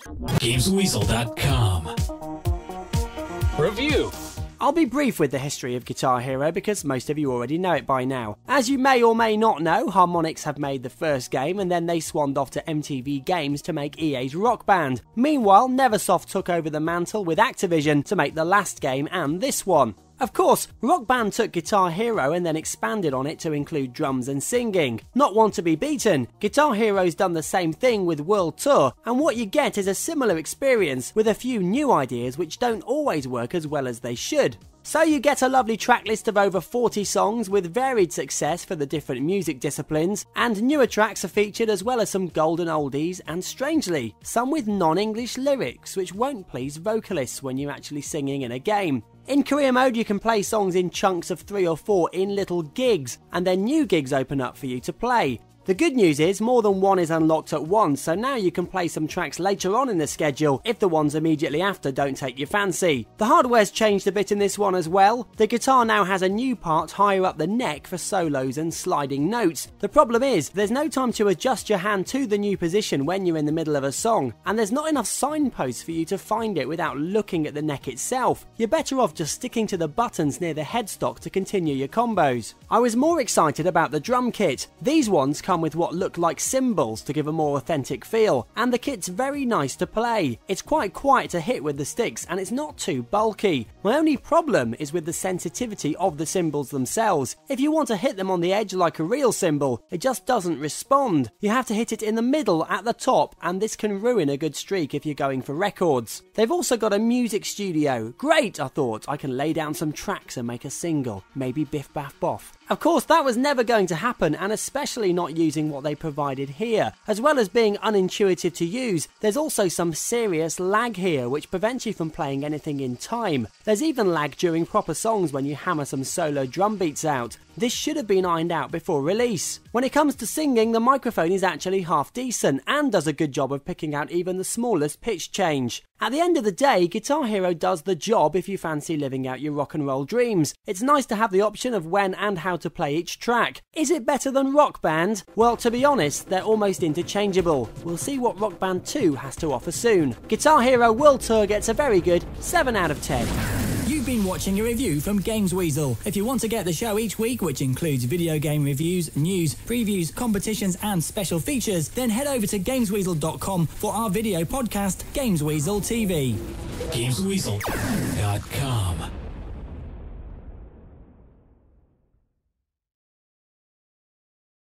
GamesWeasel.com. Review. I'll be brief with the history of Guitar Hero because most of you already know it by now. As you may or may not know, Harmonix have made the first game and then they swanned off to MTV Games to make EA's Rock Band. Meanwhile, Neversoft took over the mantle with Activision to make the last game and this one. Of course, Rock Band took Guitar Hero and then expanded on it to include drums and singing. Not one to be beaten, Guitar Hero's done the same thing with World Tour, and what you get is a similar experience with a few new ideas which don't always work as well as they should. So you get a lovely track list of over 40 songs with varied success for the different music disciplines, and newer tracks are featured as well as some golden oldies and, strangely, some with non-English lyrics which won't please vocalists when you're actually singing in a game. In career mode you can play songs in chunks of 3 or 4 in little gigs, and then new gigs open up for you to play. The good news is more than one is unlocked at once, so now you can play some tracks later on in the schedule if the ones immediately after don't take your fancy. The hardware's changed a bit in this one as well. The guitar now has a new part higher up the neck for solos and sliding notes. The problem is there's no time to adjust your hand to the new position when you're in the middle of a song, and there's not enough signposts for you to find it without looking at the neck itself. You're better off just sticking to the buttons near the headstock to continue your combos. I was more excited about the drum kit. These ones come with what look like cymbals to give a more authentic feel, and the kit's very nice to play. It's quite quiet to hit with the sticks and it's not too bulky. My only problem is with the sensitivity of the cymbals themselves. If you want to hit them on the edge like a real cymbal, it just doesn't respond. You have to hit it in the middle at the top, and this can ruin a good streak if you're going for records. They've also got a music studio. Great, I thought, I can lay down some tracks and make a single, maybe Biff Baff Boff. Of course, that was never going to happen, and especially not using what they provided here. As well as being unintuitive to use, there's also some serious lag here which prevents you from playing anything in time. There's even lag during proper songs when you hammer some solo drum beats out. This should have been ironed out before release. When it comes to singing, the microphone is actually half decent and does a good job of picking out even the smallest pitch change. At the end of the day, Guitar Hero does the job if you fancy living out your rock and roll dreams. It's nice to have the option of when and how to play each track. Is it better than Rock Band? Well, to be honest, they're almost interchangeable. We'll see what Rock Band 2 has to offer soon. Guitar Hero World Tour gets a very good 7 out of 10. You've been watching a review from Games Weasel. If you want to get the show each week, which includes video game reviews, news, previews, competitions and special features, then head over to GamesWeasel.com for our video podcast, Games Weasel TV. GamesWeasel.com.